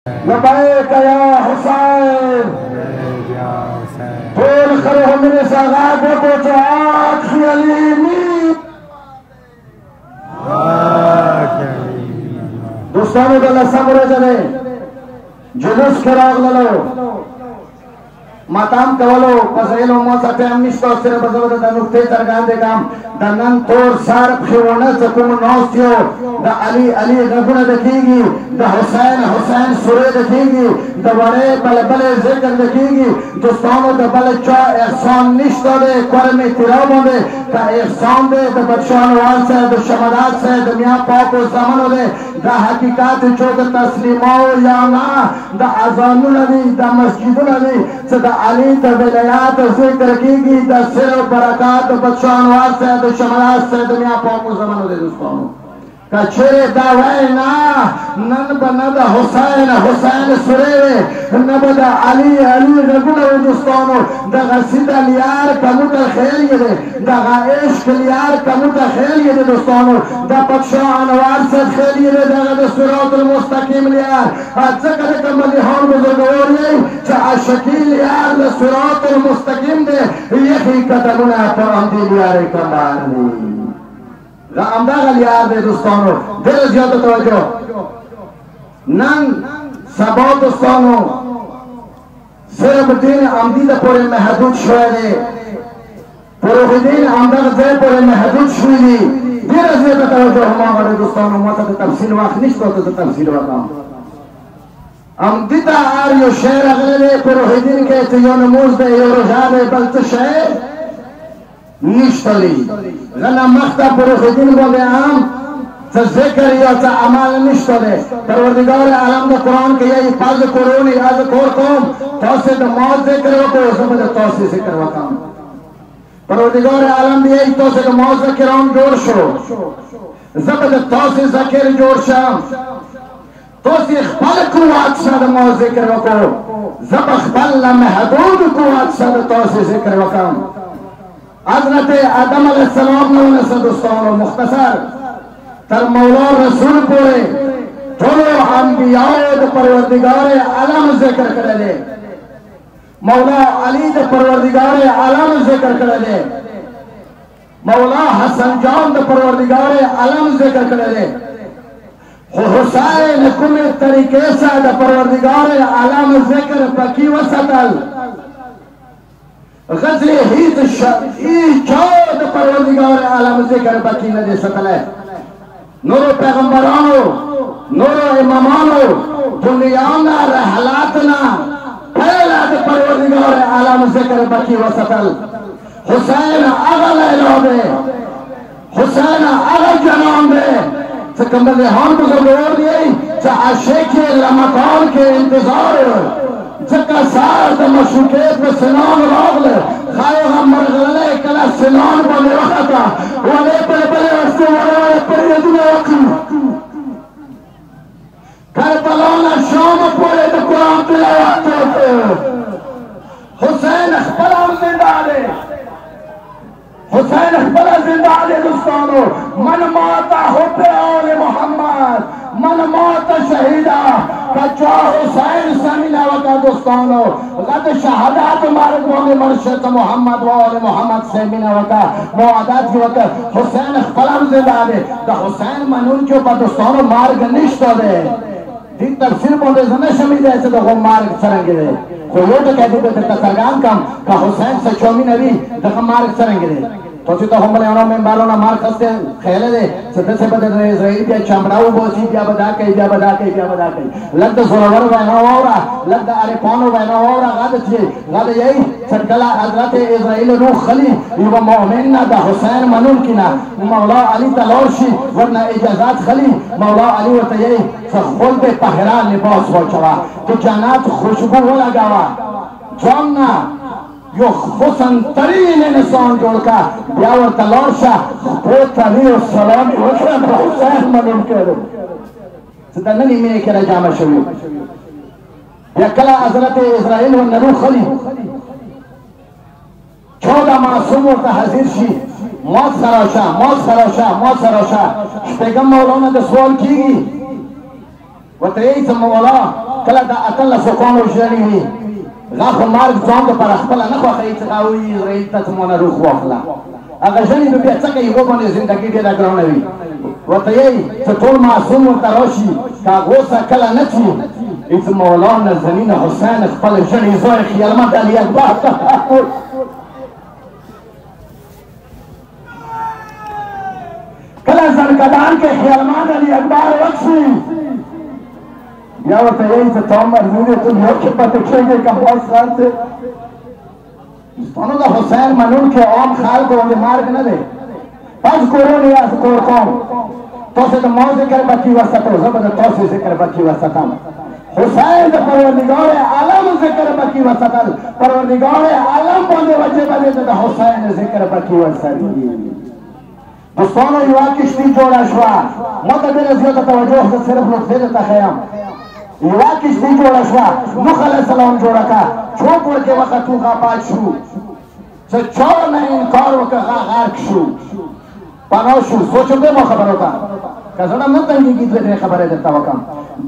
लबैक या हुसैन बोल खड़े हो मेरे साथ को तो आखिरी अली दोस्तों का लसा बुरे चले जुलूस खराब लो माताम कवलो पसेलो मोसा टाइम निष्ठा से बजवत दनुक्ते तरगान दे काम दनन तोर सार खिवना सकुम नौस्तियो द अली अली रबुना देखिगी द हुसैन हुसैन सुरे देखिगी द बड़े बल बले जिक्र देखिगी दोस्तों द बल चा एहसान निष्ठा दे कर में तिराव दे का एहसान दे द बच्चों वाल से द शमदात से द मियां पाक और ज़मानो दे द हकीकत जो द तस्लीमो या ना द अज़ानु नबी द मस्जिदु नबी से द अली द विलायत जिक्र कीगी द सिर बरकत बच्चों वाल से द शमदात से द मियां पाक और ज़मानो दे दोस्तों कचरे दावैना नन बनद हुसैन हुसैन सुरेवे नबद अली अली रगुल दोस्तों द गसिद लियार कमुत खेल ये द इश्क लियार कमुत खेल ये दोस्तों द पक्षा अनवार से खेल ये द सिरातुल मुस्तकीम लियार अजकर कमल हौन बुजुर्ग ये च अशकील यार द सिरातुल मुस्तकीम दे यही कदमना पर अंदी लियार कमाल रामदा गलियार दे दोस्तों दिल ज्यादा तवज्जो नन सबो दोस्तों सिर्फ दिन आमदी द पूरे महदूद शुए पूरे दिन आमदा दे पूरे महदूद शुई दिल ज्यादा तवज्जो हमारे दोस्तों मत तफसील वाख निश्तो तो तफसील वाका आमदी ता आर यो शेर अगले पूरे दिन के तो यो नमूज दे यो रोजा दे बल्त शेर निश्तली गना मख्ता पुरुषिन बोले आम ज़िक्र या ता अमाल निश्तले परवरदिगार आलम द कुरान के ये फर्ज कुरानी आज कोरकोम तौसे द मौत ज़िक्र को समझ तौसे ज़िक्र वकाम परवरदिगार आलम ये तौसे द मौत ज़िक्र हम जोड़ शो ज़बद तौसे ज़िक्र जोड़ शाम तौसे खल कुवात सा द मौत ज़िक्र वको ज़ब खल महदूद कुवात सा द तौसे ज़िक्र वकाम हज़रत आदम अलैहिस्सलाम ने से दोस्तों मुख्तसर तर मौला रसूल पूरे थोड़े अंबिया द परवरदिगार आलम जिक्र करे ले मौला अली द परवरदिगार आलम जिक्र करे ले मौला हसन जान द परवरदिगार आलम जिक्र करे ले हुसैन कुल तरीके से द परवरदिगार आलम जिक्र पकी वसतल गज़े हित चौद परवरदिगार आलम ज़िक्र बकी न दे सकले नूरो पैगंबरानो नूरो इमामानो दुनियाना रहलातना पहला द परवरदिगार आलम ज़िक्र बकी वसतल हुसैन अगल इलाबे हुसैन अगल जनाम दे सकंबल हान बुजुर्ग दिए चा आशिक लमकान के इंतजार जका सार द मशूकेत में सिनान रागल खायो हम मरगले कला सिनान बने वखता वाले पर रस्ते वाले पर यदुना वकी करबला शाम पूरे द कुरान तिलावत करते हुसैन अखबला जिंदा है हुसैन अखबला जिंदा है दोस्तों मन माता हुब्बे औले मोहम्मद मन माता शहीदा कच्चा हुसैन समीना वका दोस्तों गद शहादत मार्ग में मरशद मोहम्मद वाले मोहम्मद समीना वका मुआदत की वक्त हुसैन खलाम जिंदा है द हुसैन मनून के ऊपर दोस्तों मार्ग निश्चित है दिन तफसीर बोले जने शमीद ऐसे तो मार्ग सरंगे कोई तो कहते थे तसरगान कम का हुसैन से चौमी नबी द मार्ग सरंगे तो हम बने में बालों ना मार खस्ते खेले दे सदस्य से बदल रहे इजराइल के चमड़ाऊ बोची क्या बदा के लग जोरवर बना होरा लग अरे कौन बना होरा गद यही सटकला हजरत इजराइल रूह खली ये मोमिन ना द हुसैन मनून किना मौला अली तलौशी वरना इजाजत खली मौला अली व तयई सखोल पे पहरा लिबास हो चला तो जन्नत खुशबू हो लगावा जन्ना यो हुसन तरीन इंसान जोड़का ब्यावर तलौशा वो तभी सलाम हुसैन मनून के सदननी में के जामा शुरू या कला हजरत इजराइल व नरू खली 14 मासूमों का हाजिर शी मौत सराशा पैगंबर मौलाना ने सवाल की वो तेईस मौला کله د اتلسو کالو ژړې وي هغه خو مرګ ځان دپاره خپله نه خوښوي چې هغه وایي رئیس ته ته مانه روح واخله هغه ژړې نو بیا څه کوي هغو باندې زندګي ډېره ګرانه وي ورته یې چې ټول معصوم ورته راشي که غوسه کله نه چي هېڅ مولا نازنین حسین خپل ژړې زوی خیالمند علي اکبر کله زرګدان کې خیالمند علي اکبر وکشي بیا ورته یې چې تا مرضي دی تو یو کې پته کېږي که باز خان دی دوستانو د حسین منونکي عام خلکو باندې مرګ نه دی پس کورونې از کورکام تاسو د ما ذکر به کې وساتو زه به د تاسو ذکر به کې وساتم حسین د پروردګار عالم ذکر به کې وساتل پروردګار عالم باندې وجبه دی چې د حسین ذکر به کې وساتي دوستانو یوه کشتي جوړه شوه ما ته ډېره زیاته توجه زه صرف نقطې درته ښیم یوه کشتي جوړه شوه نوح علیه السلام جوړه کړه چوک ورکې وخت هغه پات شو چې چا نه انکار وکړه هغه غرق شو پناه شو سوچ دې ما خبرو ته که زړه نه تنګېږي دوې درې خبرې درته وکړم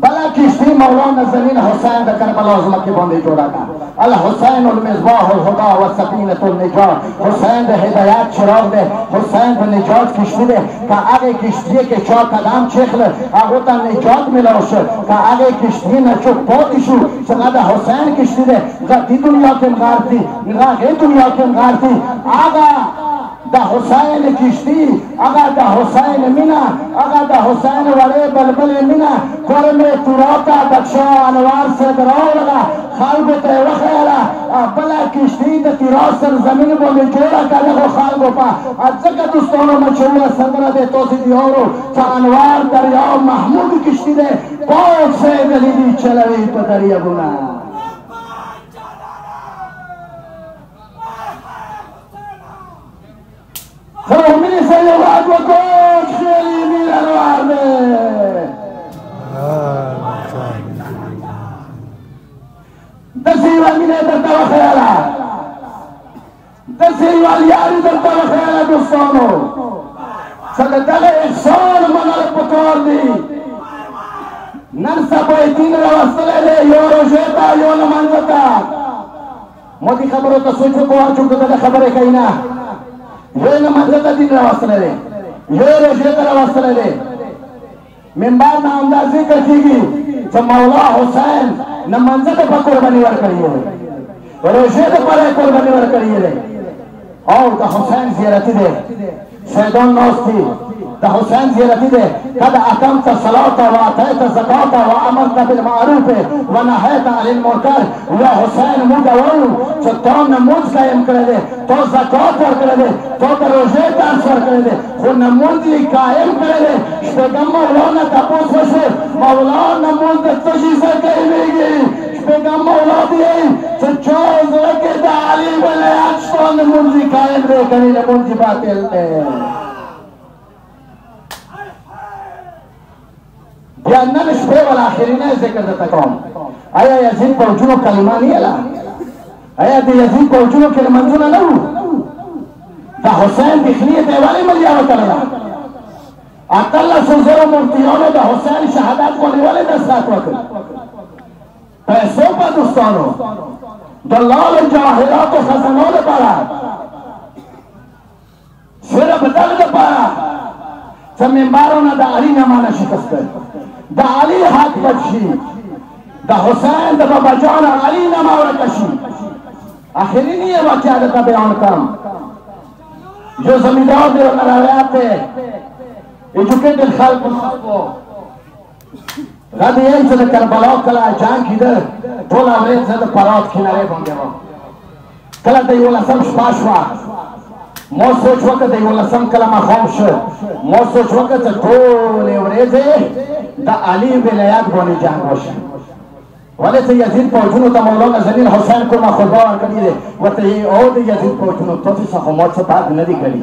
بله کشتي مولا نازنین حسین د کربلا ځمکې باندې جوړه کړه الحسین المصباح الهدى والسفینة النجات حسین د هدایت چراغ دی حسین د نجات کشتی دی که هغې کشتي کې چا قدم چیخله هغو ته نجات میلاو شو که هغې کشتي نه چوک پاتې شو چې هغه د حسین کشتی دی هغه دې دنیا کې هم غرق دي هغه هغې دنیا کې هم غرق دي هغه د حسین کشتی هغه د حسین مینه هغه د حسین وړې بلبلې مینه کرمې توراته بخشا انوار صاحب راوړله خلکو ته یې وښیله بله کشتي د تیراس سرزمین باندې جوړه کړه دغو خلکو په ځکه دوستانو مشهوره سندره دی تاسې دې اورو چې انوار دریاب محمود کشتی دی پاک صاحب علی دي چلوي په دریابونه خرمینی سیواد و کوچ خیلی میر انوار دے دسیوال مینه درتا و خیالا دسیوال یاری درتا و خیالا دوستانو صدقه احسان منال پکار دی نرسا پایتین روستله دی یو روشیتا یو نمانزتا موتی خبرو تا سوچو کو آچو کتا خبره کئینا یو نمانزتا دین روستله دی یو روشیتا روستله دی منبار نا اندازی کچیگی چه مولا حسین نمانزت پا قربانی ور کریے روشیتا پر قربانی ور کریے اور دا حسین زیارتی دے شیدان ناستی دا حسین زیارتی دے قد اقمت صلاة و آتیت زکاة و امرت بالمعروف و نهیت عن المنکر و حسین مدعو چه تو نموز قائم کرده تو زکاة ور کرده تو روزه درس ور کرده خو نموزی قائم کرده شپگم مولانا تپوس وشه مولانا نموز دستشی سکر میگی شپگم مولا دیئی چه چوز رکه دا علی ولیت شتا نموزی قائم ره کنی نموزی باطل ده بیا نن شپې ول اخرینه ذکر درته کوم آیا یزید پوجونو کلمه نه اله آیا د یزید پوجونو کلمنځونه نه وو د حسین بخلیه ته ولې ملیا وکړله اتلسو زره مفتیانو د حسین شهادت باندې ولې نصرت وکړ پیسو په دوستانو دلال جواهرات و خزانو لپاره صرف دغه لپاره چې منبرونه د علي نمانه شکسته د علی حق بچی د حسین د بابا جان علی نما ورکشی آخرین یہ واقعہ دیتا بیان کرم جو زمیندار دے روایات ہے ایجوکیٹڈ خلق غدی این سے کربلا کلا جان کی در ټول اورید سے پرات کنارے باندې و کله د یو لسم شپاشوا مو سوچ وکړه د یو لسم کلمه خاموش مو سوچ وکړه چې ټول اورید د علی ولایت باندې جنگ وشي ولې چې یزید پوجونو ته مولانا زمین حسین کو ما خدا کړی دی وته یې او د یزید پوجونو تاسو څخه مو څه باد نه دی کړی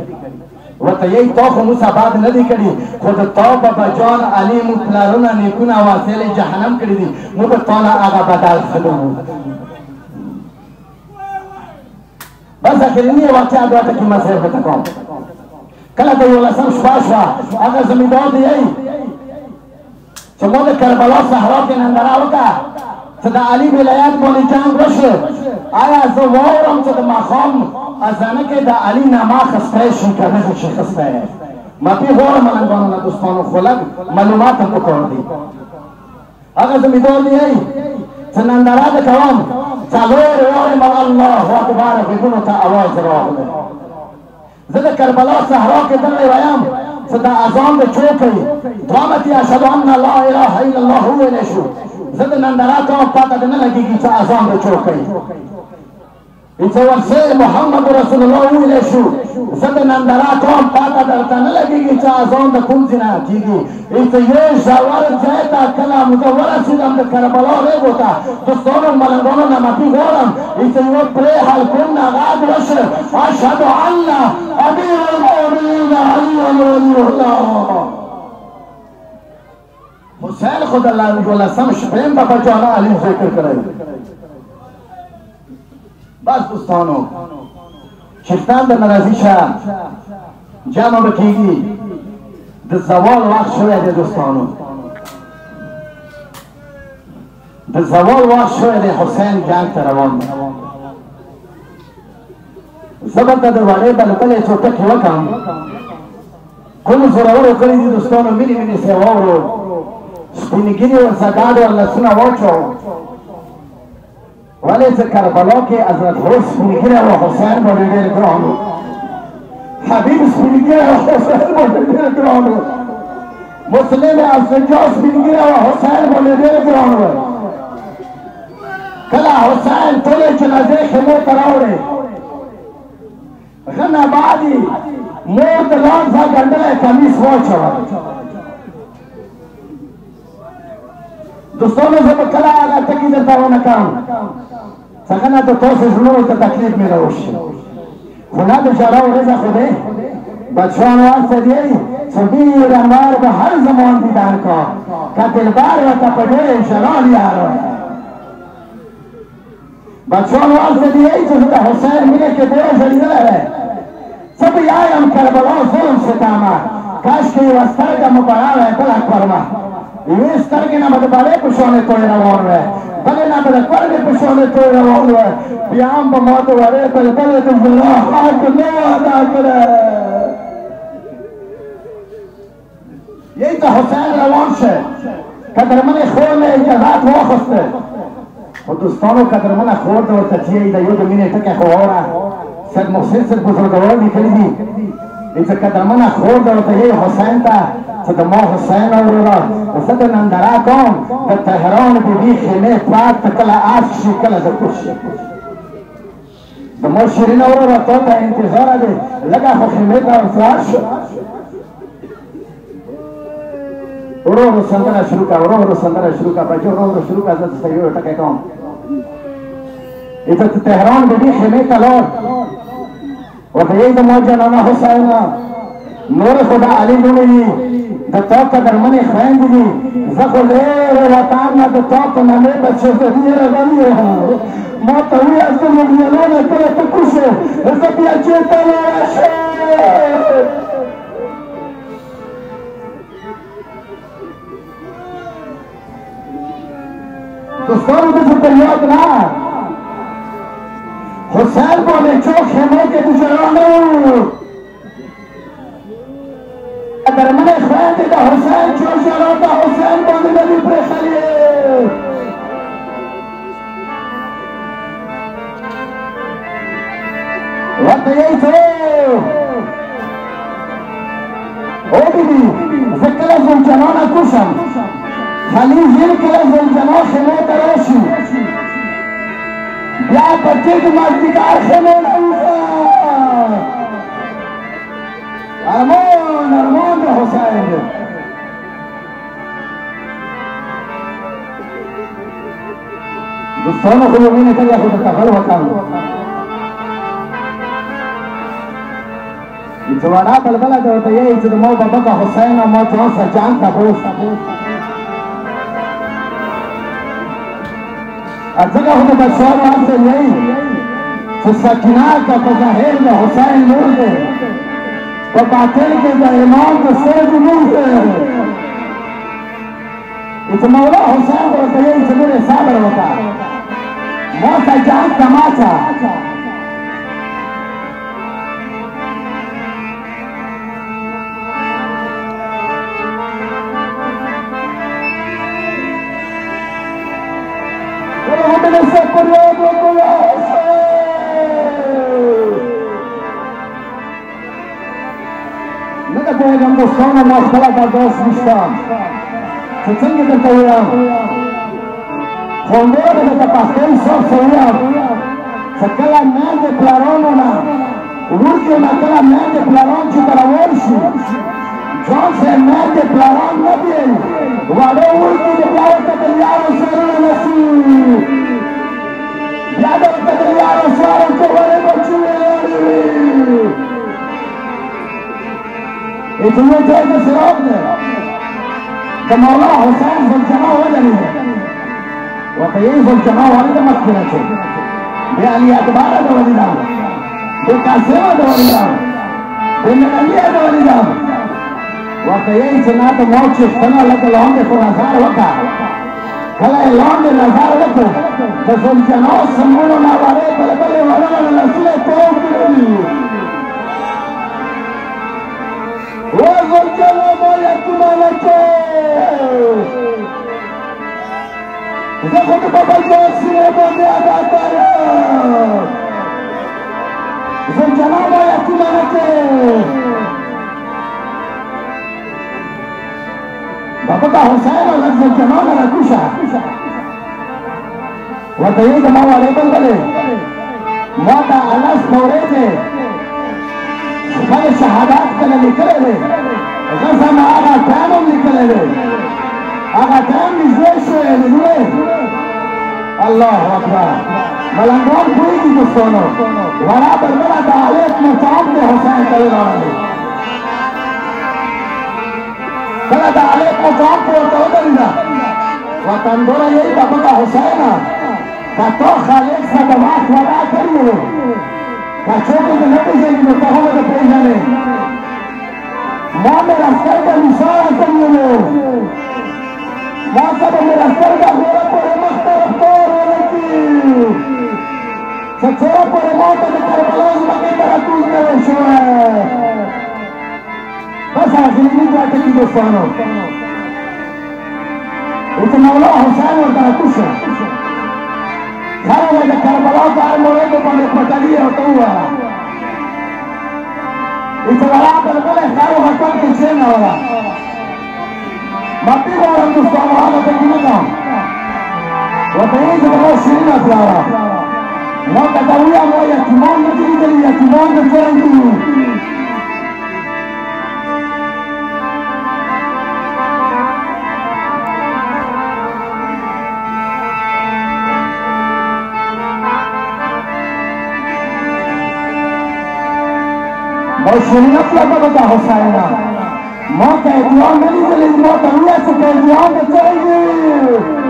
وته یې تاسو مو څه باد نه دی کړی خو د توبه بجان علی مو پلارونه نیکونه واسطه جهنم کړی دی مو په تعالی هغه بدل خلو بس اخرینی واقعا دواته کې مسیر به تکوم کله د یو لسم شپاشوا هغه زمیندار دی چې مو د کربلا صحرا کې ننداره وکړه چې د علي ولایت باندې جنگ وشو آیا زه واورم چې د ماښام اذانه کې د علي نامه اخیستی شي که نه شي اخیستی ما پې غواړم ملنګانو نه دوستانو خو لږ معلومات هم پکار دي هغه زمیندار دی چې ننداره ده کوم څلور وارې ما الله اکبر غږونو ته اواز راغلی زه د کربلا صحرا کې دغې ویم چې د اذان د چوکۍ دوامتې اشهد ان لا اله الا الله وویلی شو زه د ننداره کوم پته دې نه لګېږي چې اذان د چوکۍ چې ورسې محمد رسول الله وویلی شو زه د ننداره کوم پته درته نه لګېږي چې اذان د کوم ځای نه کېږي چې یو ژور ځای ته کله زه ورسېدم د کربلا ریګو ته دوستانو ملنګانو نه معافي غواړم چې یو پرې حلقون نه غږ وشو اشهد ان امیر المؤمنین علی ولی الله حسین خود الله دولسم شپیم بابا جانا علی ذکر کړی بس دوستانو شفتان د ناراضي شه جمع به کېږي د زوال وخت شوی دی دوستانو د زوال وخت شوی دی حسین جنگ ته روان دی زه به ته د وړې بلبلې څو ټکې وکړم کومو زورورو کړي دي دوستانو مینې مینې سې واورو سپینې ګیرې ورڅه ډاډ ور لاسونه واچو ولې چې کربلا کې حضرت غوث سپینې ګیرې او حسین باندې ډېر ګران و حبیب سپینې ګیرې او حسین باندې ډېر ګران و مسلم افسنجا سپینې ګیرې او حسین باندې ډېر ګران و کله حسین ټولې جنازې خیمو ته راوړې ښه نه بعدې مور د لاس ځای ګنډلی کمیس واچوه دوستانو زه به کله هغه ټکي درته ونه کړم څنګه نه د تاسو زړونو ته تکلیف مې راوشي خو نه د ژړا ورځه خو دی بچیانو هسته دی چې ډېر انوار به هر زمان دیدار کا که دلبر ورته په ډېر ژړا یار بچیانو هسته دی چې زه د حسین مینې کې ډېر ژړېدلی دی څه به یایم کربلا ظلم ستامه کاشکې یوه سترګه مو بړا وی بله کورمه یوې سترګې نه به د بړې په شانې توی روان وی بلې نه به د کورګې په شانې توی روان وی بیا هم به ما د وړې بلبلې د زړه حق نه و ادا کړی یی ته حسین روان شه قدرمنې خور مې اجازات واخیسته خو دوستانو قدرمنه خور د ورته چې د یو د مینې ټکی خو واوره سید محسن صاحب بزرګوار لیکلي دي چې قدرمنه خور د ورته یی حسین ته چې د ما حسین اورره زه د ننداره کوم د تهران بیبي خیمې پات ته کله عصر شي کله د کوش شي د ما شیرین اورره تا ته انتظاره دی لږه خو خیمې ته ورسوار شو ورو ورو سندره شروع کړه ورو ورو سندره شروع کړه بچو ورو ورو شروع کړه زه درته یو ټکی کوم د تهران بیبي خیمې ته لاړ ورته یې د ما جانانه حسینه نور خدا علی نومې دي د تا قدرمنې خویندې دي زه خو لرې وطن نه د تا په نامې بچې زه ډېره غم یم ما ته وویل زه مليونونه کله ته کوشې زه بیا چېرته لاړه شم دوستانو داسې ته یاد نه حسین باندې چوک خیمو کې د ژړا نه و قدرمنې خویندې د حسین چو ژړا د حسین باندې نه دي پرېښلې ورته یې څه او بیبي زه کله زلجنانه کوشم خلیل ژر کله زلجنا خیمو ته راشي بیا په ټیټ مازدیګر خیمو نه وځه ارمان ارمان د حسین دی دوستانو خو یې مینې کړې خو درته غل وکړم چې وړه بلبله ده ورته یې چې د ما بابکه حسین او ما ځان سره جان ته بوسه ځکه خو د بچیانو هلته یې چې سکینه که په ظاهر د حسین لور دی په باطن کې د امام د سید لور دی چې مولا حسین ورته یې چې ډېر صبر وکړه ما ته جان تماچا نه ده پوهېږم دوستانو ما خپله برداشت نشته چې څنګه درته ووایم خو همدغه به درته پښتو حساب څه ووایم چې کله میندې پلارانو نه وړکیو نه کله میندې پلاران چې ته روان شي ځان صاحب میندې پلاران نه دي واړه وړکي د بیا ورته د یارو سرونه نسي بیا د ورته د یارو سوارو چې ولې بچي ولاړې وي چې یو ځای د سراب دی د مولا حسین زلجناه وجنې ورته یې زلجناه ولې د مخکې شو د علي اکبر د ولیدان د قاسم د ولیدان د ننګیه د ولیدان ورته یې چې نه ته موت چې څنګه لکه لاندې خو نظر وکړه کله یې لاندې نظر وکړ د زلجناه سمونو نه وړې بلې بلې وړونه لاسونه توب کړي وزلجناه ما یتیمانه کې زه خو د بابا جان سینې باندې ادا کړم زلجناه ما یتیمانه کې بابا کا حسین او زلجناه نه راکوشه ورته یې زما وارې بلبلې ما ته الس نورېږې خپل شهادت کله لیکلی دی زه زما هغه ټایم هم لیکلی دی هغه ټایم نږدې شوی نږدې الله اکبر ملنګان پوهېږي دوستانو وړه بلبله د علیف مقام د حسین ته ولاړلې کله د علیف مقام په ورته ودرېده ورته اندوره یې بابا کا حسینه که تو خالق سره د وخت وعده کړي وو که څوک دې نه پېژني نو ته هم دې پېژنې ما میرا سترګه نثاره کړي وو ما ته به میرا سترګه غوره پورې مخ ته رفتار ونه کړي چې څوره پورې ما ته د کربلا ځمکې ته راکوز نه وی شوی بس آخري ځای ته کې دوستانو چې مولا حسین ورته راکوز شو خیر وای د کربلا په هر موردو باندې پټلي ورته ووایه چې وړه بلبله خیر هوټل کې کښېنوله معافي غواړم دوستانو هغه پکې نه کوم ورته یې چې زما شیرینه پلاره ما ته دا ووایم وایي یتیمان نه دي لیدلي یتیمان د څرنګه دي شیرینه پلاره به د حسینه ما ته ادیان نه لیدلي ما ته ووایه چې په ادیان د څرنګه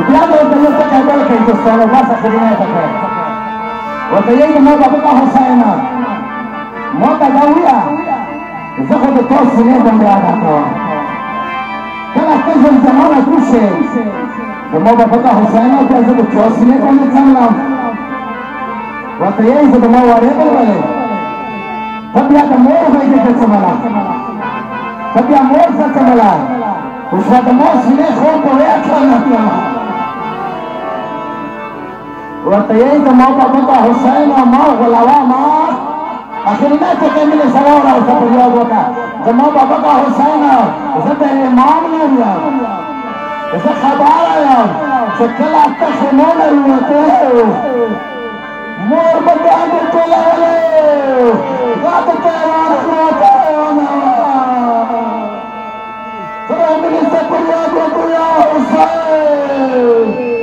بیا به ورته یو څه بل کوي دوستانو بس آخري نه ته کوي ورته یې ما بابا کا حسینه ما ته دا ووایه زه خو د تا سینې باندې ادا کوم کله ته زلجناه راکوز شې زما بابا کا حسینه بیا زه د چا سینې باندې څملم ورته یې زه زما وارې بلبلې ته بیا د مور غېږې ته څمله ته بیا مور څه څمله اوس به د مور سینې خوب په ویه کړله ورته یې زما بابا کا حسینه ما غولوه ما آخري نه چې کوي مینې سوال او څه په یاد وکړه زما بابا کا حسینه زه د امام نه یم زه خبره یم چې کله ته خیمونه ووتې مور به ګاډې ټولولې دا د تهران خراتونه زه به مینې څه په یاد وکړو یا حسین